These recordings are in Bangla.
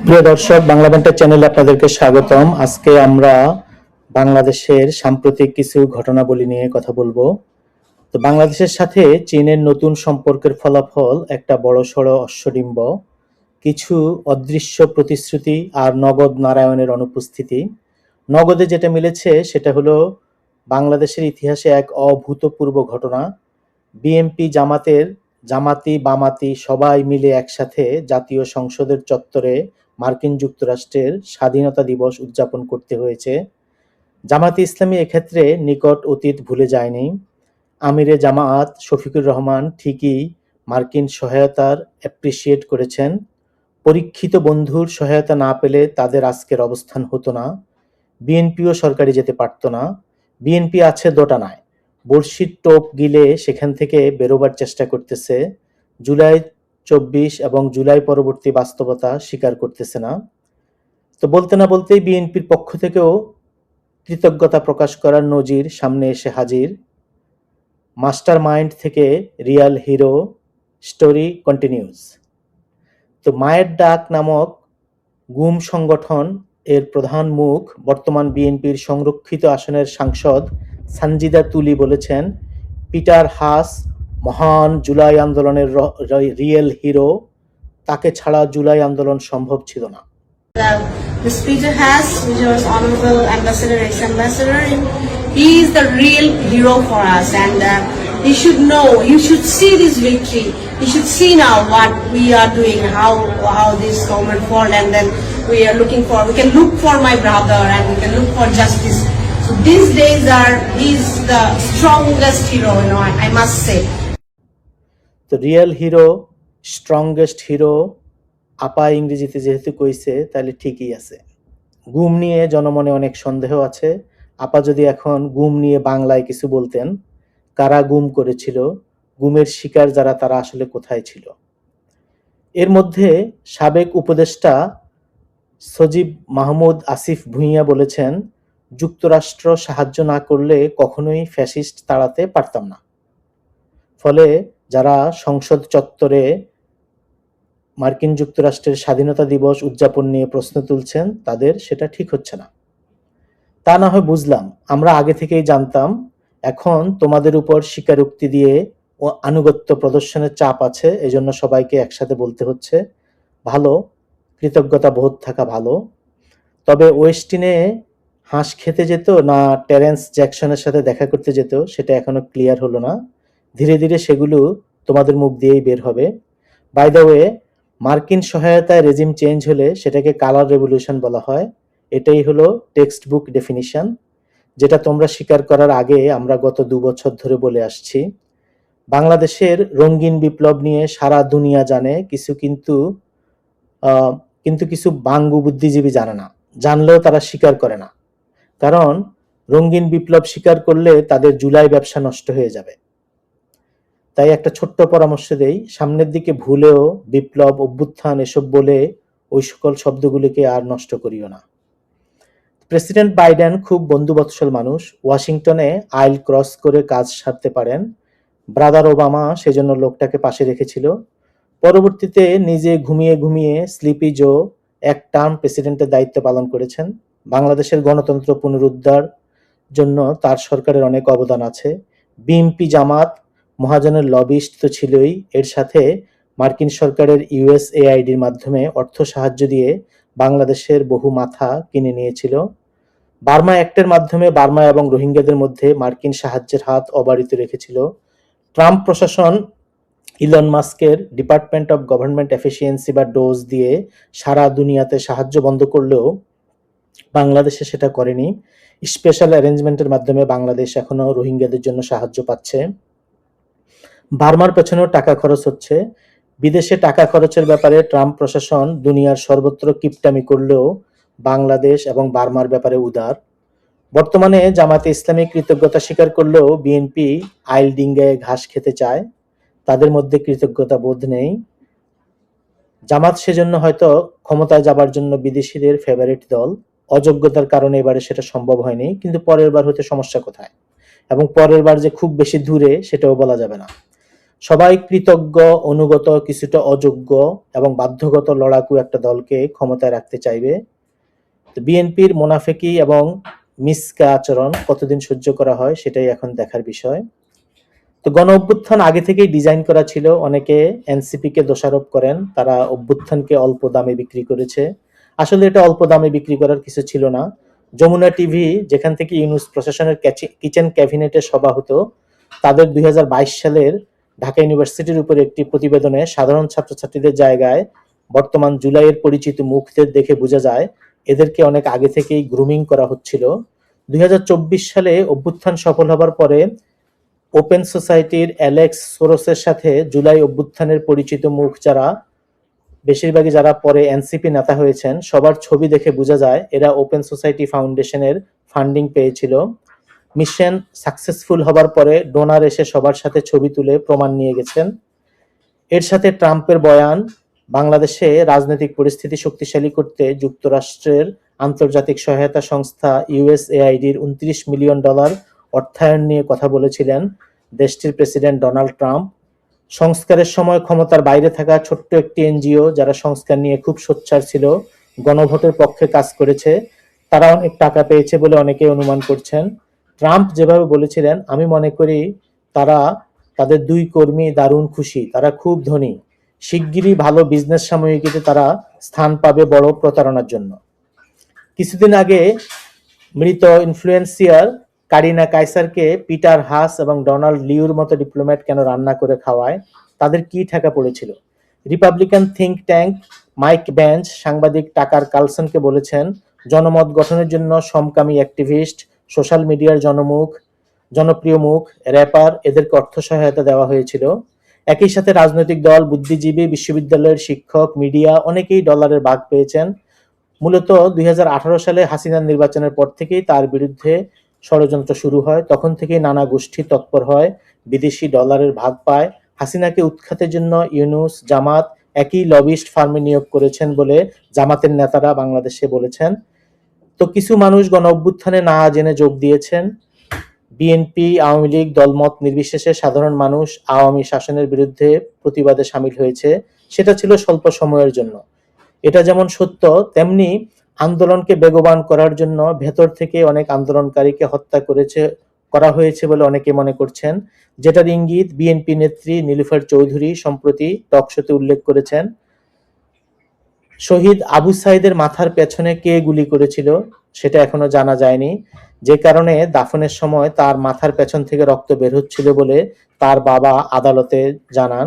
প্রিয় দর্শক, বাংলা ব্যান্টার চ্যানেলে আপনাদেরকে স্বাগতম। আজকে আমরা বাংলাদেশের সাম্প্রতিক কিছু ঘটনাবলী নিয়ে কথা বলবো। তো বাংলাদেশের সাথে চীনের নতুন সম্পর্কের ফলাফল একটা বড়সড় অশ্বডিম্ব, কিছু অদৃশ্য প্রতিশ্রুতি আর নগদ নারায়ণের অনুপস্থিতি। নগদে যেটা মিলেছে সেটা হলো বাংলাদেশের ইতিহাসে এক অভূতপূর্ব ঘটনা। বিএনপি জামাতি বামাতি সবাই মিলে একসাথে জাতীয় সংসদের চত্বরে মার্কিন যুক্তরাষ্ট্রের স্বাধীনতা দিবস উদযাপন করতে হয়েছে। জামাতে ইসলামী এক্ষেত্রে নিকট অতীত ভুলে যায়নি। আমিরে জামায়াত শফিকুর রহমান ঠিকই মার্কিন সহায়তার অ্যাপ্রিসিয়েট করেছেন। পরীক্ষিত বন্ধুর সহায়তা না পেলে তাদের আজকের অবস্থান হতো না। বিএনপিও সরকারি যেতে পারত না। বিএনপি আছে দোটানায়, বড়শির টোপ গিলে সেখান থেকে বেরোবার চেষ্টা করতেছে। জুলাই ২৪ এবং জুলাই পরবর্তী বাস্তবতা স্বীকার করতেছে না। তো বলতে না বলতেই বিএনপির পক্ষ থেকেও কৃতজ্ঞতা প্রকাশ করার নজির সামনে এসে হাজির। মাস্টার মাইন্ড থেকে রিয়াল হিরো, স্টোরি কন্টিনিউজ। তো মায়ের ডাক নামক গুম সংগঠন এর প্রধান মুখ বর্তমান বিএনপির সংরক্ষিত আসনের সাংসদ সানজিদা তুলি বলেছেন, পিটার হাস মহান জুলাই আন্দোলনের রিয়েল হিরো, তাকে ছাড়া জুলাই আন্দোলন সম্ভব ছিল না। This Peter Haas, which was Honorable Ambassador, ex-ambassador, he is the real hero for us, and he should know, you should see this victory, you should see now what we are doing, how this government fall, and then we can look for my brother, and we can look for justice. So these days he's the strongest hero, I must say. তো রিয়েল হিরো, স্ট্রংগেস্ট হিরো আপা ইংরেজিতে যেহেতু কইছে তাহলে ঠিকই আছে। গুম নিয়ে জনমনে অনেক সন্দেহ আছে। আপা যদি এখন গুম নিয়ে বাংলায় কিছু বলতেন, কারা গুম করেছিল, গুমের শিকার যারা তারা আসলে কোথায় ছিল। এর মধ্যে সাবেক উপদেষ্টা সজীব মাহমুদ আসিফ ভুঁইয়া বলেছেন, যুক্তরাষ্ট্র সাহায্য না করলে কখনোই ফ্যাসিস্ট তাড়াতে পারতাম না। ফলে যারা সংসদ চত্বরে মার্কিন যুক্তরাষ্ট্রের স্বাধীনতা দিবস উদযাপন নিয়ে প্রশ্ন তুলছেন তাদের সেটা ঠিক হচ্ছে না। তা না হয় বুঝলাম, আমরা আগে থেকেই জানতাম, এখন তোমাদের উপর স্বীকারোক্তি দিয়ে ও আনুগত্য প্রদর্শনের চাপ আছে, এজন্য সবাইকে একসাথে বলতে হচ্ছে। ভালো, কৃতজ্ঞতা বোধ থাকা ভালো। তবে ওয়েস্টিনে হাঁস খেতে যেত না টেরেন্স জ্যাকসনের সাথে দেখা করতে যেত সেটা এখনো ক্লিয়ার হলো না। ধীরে ধীরে সেগুলো তোমাদের মুখ দিয়েই বের হবে। বাই দ্য ওয়ে, মার্কিন সহায়তায় রেজিম চেঞ্জ হলে সেটাকে কালার রেভলিউশন বলা হয়। এটাই হলো টেক্সট বুক ডেফিনিশন, যেটা তোমরা স্বীকার করার আগে আমরা গত ২ বছর ধরে বলে আসছি। বাংলাদেশের রঙিন বিপ্লব নিয়ে সারা দুনিয়া জানে, কিন্তু কিছু বাঙ্গু বুদ্ধিজীবী জানে না, জানলেও তারা স্বীকার করে না। কারণ রঙিন বিপ্লব স্বীকার করলে তাদের জুলাই ব্যবসা নষ্ট হয়ে যাবে। তাই একটা ছোট্ট পরামর্শ দেই, সামনের দিকে ভুলেও বিপ্লব, অভ্যুত্থান এসব বলে ওই সকল শব্দগুলিকে আর নষ্ট করিও না। প্রেসিডেন্ট বাইডেন খুব বন্ধুবৎসল মানুষ, ওয়াশিংটনে আইল ক্রস করে কাজ সারতে পারেন। ব্রাদার ওবামা সেজন্য লোকটাকে পাশে রেখেছিল। পরবর্তীতে নিজে ঘুমিয়ে ঘুমিয়ে স্লিপি জো এক টার্ম প্রেসিডেন্টের দায়িত্ব পালন করেছেন। বাংলাদেশের গণতন্ত্র পুনরুদ্ধার জন্য তার সরকারের অনেক অবদান আছে। বিএনপি জামাত মহাজনের লবিস্ট তো ছিলই, এর সাথে মার্কিন সরকারের ইউএসএআইডির মাধ্যমে অর্থ সাহায্য দিয়ে বাংলাদেশের বহু মাথা কিনে নিয়েছিল। বার্মা অ্যাক্টের মাধ্যমে বার্মা এবং রোহিঙ্গাদের মধ্যে মার্কিন সাহায্যের হাত অবারিত রেখেছিল। ট্রাম্প প্রশাসন ইলন মাস্কের ডিপার্টমেন্ট অফ গভর্নমেন্ট এফিসিয়েন্সি বা ডোজ দিয়ে সারা দুনিয়াতে সাহায্য বন্ধ করলেও বাংলাদেশে সেটা করেনি। স্পেশাল অ্যারেঞ্জমেন্টের মাধ্যমে বাংলাদেশ এখনো রোহিঙ্গাদের জন্য সাহায্য পাচ্ছে। বার্মার পেছনেও টাকা খরচ হচ্ছে। বিদেশে টাকা খরচের ব্যাপারে ট্রাম্প প্রশাসন দুনিয়ার সর্বত্র কিপটামি করলেও বাংলাদেশ এবং বার্মার ব্যাপারে উদার। বর্তমানে জামাতে ইসলামী কৃতজ্ঞতা স্বীকার করলেও বিএনপি আইল ডিঙ্গায় ঘাস খেতে চায়, তাদের মধ্যে কৃতজ্ঞতা বোধ নেই। জামাত সেজন্য হয়তো ক্ষমতায় যাবার জন্য বিদেশিদের ফেভারিট দল, অযোগ্যতার কারণে এবারে সেটা সম্ভব হয়নি, কিন্তু পরের বার হতে সমস্যা কোথায়, এবং পরের বার যে খুব বেশি দূরে সেটাও বলা যাবে না। সবাই কৃতজ্ঞ, অনুগত, কিছুটা অযোগ্য এবং বাধ্যগত লড়াকু একটা দলকে ক্ষমতায় রাখতে চাইবে। তো বিএনপির মোনাফেকি এবং মিসকা আচরণ কতদিন সহ্য করা হয় সেটাই এখন দেখার বিষয়। তো গণ অভ্যুত্থান আগে থেকেই ডিজাইন করা ছিল। অনেকে এনসিপিকে দোষারোপ করেন তারা অভ্যুত্থানকে অল্প দামে বিক্রি করেছে। আসলে এটা অল্প দামে বিক্রি করার কিছু ছিল না। যমুনা টিভি, যেখান থেকে ইউনূস প্রশাসনের কিচেন ক্যাবিনেটের সভা হতো, তাদের 2022 সালের ঢাকা ইউনিভার্সিটির উপর একটি প্রতিবেদনে সাধারণ ছাত্রছাত্রীদের জায়গায় বর্তমান জুলাইয়ের পরিচিত মুখদের দেখে বোঝা যায় এদেরকে অনেক আগে থেকেই গ্রুমিং করা হচ্ছিল। 2024 সালে অভ্যুত্থান সফল হবার পরে ওপেন সোসাইটির অ্যালেক্স সোরসের সাথে জুলাই অভ্যুত্থানের পরিচিত মুখ যারা, বেশিরভাগই যারা পরে এনসিপি নেতা হয়েছেন, সবার ছবি দেখে বোঝা যায় এরা ওপেন সোসাইটি ফাউন্ডেশনের ফান্ডিং পেয়েছিল। মিশন সাকসেসফুল হবার পরে ডোনার এসে সবার সাথে ছবি তুলে প্রমাণ নিয়ে গেছেন। এর সাথে ট্রাম্পের বয়ান, বাংলাদেশে রাজনৈতিক পরিস্থিতি শক্তিশালী করতে যুক্তরাষ্ট্রের আন্তর্জাতিক সহায়তা সংস্থা ইউএসএআইডির $29 মিলিয়ন অর্থায়ন নিয়ে কথা বলেছিলেন দেশটির প্রেসিডেন্ট ডোনাল্ড ট্রাম্প। সংস্কারের সময় ক্ষমতার বাইরে থাকা ছোট্ট একটি এনজিও যারা সংস্কার নিয়ে খুব সোচ্চার ছিল, গণভোটের পক্ষে কাজ করেছে, তারা অনেক টাকা পেয়েছে বলে অনেকে অনুমান করছেন। ট্রাম্প যেভাবে বলেছিলেন, আমি মনে করি তাদের 2 কর্মী দারুণ খুশি, তারা খুব ধনী, শিগগিরই ভালো বিজনেস সাময়িকীতে তারা স্থান পাবে বড় প্রতারণার জন্য। কিছুদিন আগে মৃত ইনফ্লুয়েন্সিয়ার কারিনা কাইসারকে পিটার হাস এবং ডোনাল্ড লিউর মতো ডিপ্লোম্যাট কেন রান্না করে খাওয়ায়, তাদের কি ঠেকা পড়েছিল? Republican think tank Mike Benz সাংবাদিক টাকার কালসনকে বলেছেন, জনমত গঠনের জন্য সমকামী অ্যাক্টিভিস্ট, সোশ্যাল মিডিয়ার জনপ্রিয় মুখ, র্যাপার, এদেরকে অর্থ সহায়তা দেওয়া হয়েছিল। একই সাথে রাজনৈতিক দল, বুদ্ধিজীবী, বিশ্ববিদ্যালয়ের শিক্ষক, মিডিয়া অনেকেই ডলারের ভাগ পেয়েছেন। মূলত 2018 সালে হাসিনার নির্বাচনের পর থেকেই তার বিরুদ্ধে ষড়যন্ত্র শুরু হয়। তখন থেকেই নানা গোষ্ঠী তৎপর হয়, বিদেশি ডলারের ভাগ পায়। হাসিনাকে উৎখাতের জন্য ইউনূস, জামাত একই লবিস্ট ফার্মে নিয়োগ করেছেন বলে জামাতের নেতারা বাংলাদেশে বলেছেন। তো কিছু মানুষ গণ অভ্যুত্থানে না জেনে যোগ দিয়েছেন। বিএনপি, আওয়ামী লীগ দলমত নির্বিশেষে সাধারণ মানুষ আওয়ামী শাসনের বিরুদ্ধে প্রতিবাদে সামিল হয়েছে। সেটা ছিল স্বল্প সময়ের জন্য। এটা যেমন সত্য, তেমনি আন্দোলনকে বেগবান করার জন্য ভেতর থেকে অনেক আন্দোলনকারীকে হত্যা করা হয়েছে বলে অনেকে মনে করছেন, যেটার ইঙ্গিত বিএনপি নেত্রী নীলুফার চৌধুরী সম্প্রতি টকশোতে উল্লেখ করেছেন। শহীদ আবু সাইদের মাথার পেছনে কে গুলি করেছিল সেটা এখনো জানা যায়নি, যে কারণে দাফনের সময় তার মাথার পেছন থেকে রক্ত বের হচ্ছিল বলে তার বাবা আদালতে জানান।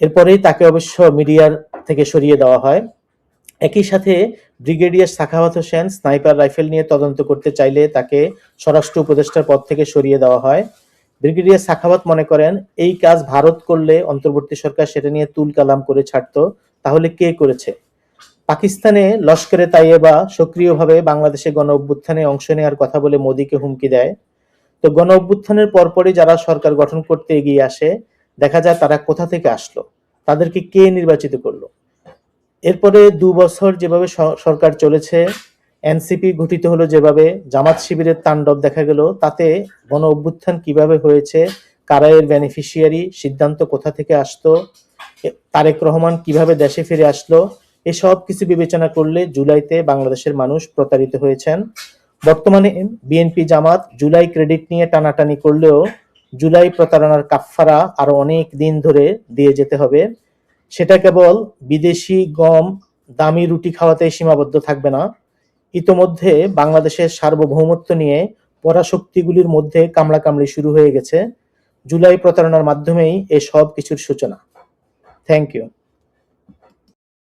এরপরেই তাকে অবশ্য মিডিয়ার থেকে সরিয়ে দেওয়া হয়। একই সাথে brigadier Sakhawat Hossain sniper rifle নিয়ে তদন্ত করতে চাইলে তাকে স্বরাষ্ট্র উপদেষ্টার পদ থেকে সরিয়ে দেওয়া হয়। ব্রিগেডিয়ার সাখাওয়াত মনে করেন, এই কাজ ভারত করলে অন্তর্বর্তী সরকার সেটা নিয়ে তুল কালাম করে ছাড়তো, তাহলে কে করেছে? পাকিস্তানে লস্করে তাইয়েবা সক্রিয়ভাবে বাংলাদেশে গণ অভ্যুত্থানে অংশ নেওয়ার কথা বলে মোদীকে হুমকি দেয়। তো গণ অভ্যুত্থানের পরপরই যারা সরকার গঠন করতে এগিয়ে আসে, দেখা যায় তারা কোথা থেকে আসলো, তাদেরকে কে নির্বাচিত করলো। এরপরে 2 বছর যেভাবে সরকার চলেছে, এনসিপি গঠিত হলো যেভাবে, জামাত শিবিরের তাণ্ডব দেখা গেল, তাতে গণ অভ্যুত্থান কিভাবে হয়েছে, কারা এর বেনিফিশিয়ারি, সিদ্ধান্ত কোথা থেকে আসতো, তারেক রহমান কিভাবে দেশে ফিরে আসলো, এসব কিছু বিবেচনা করলে জুলাইতে বাংলাদেশের মানুষ প্রতারিত হয়েছেন। বর্তমানে বিএনপি জামাত জুলাই ক্রেডিট নিয়ে টানাটানি করলেও জুলাই প্রতারণার কাফফারা আরো অনেক দিন ধরে দিয়ে যেতে হবে। সেটা কেবল বিদেশি গম, দামি রুটি খাওয়াতেই সীমাবদ্ধ থাকবে না। ইতোমধ্যে বাংলাদেশের সার্বভৌমত্ব নিয়ে পরাশক্তিগুলির মধ্যে কামড়াকামড়ি শুরু হয়ে গেছে। জুলাই প্রতারণার মাধ্যমেই এসব কিছুর সূচনা। Thank you.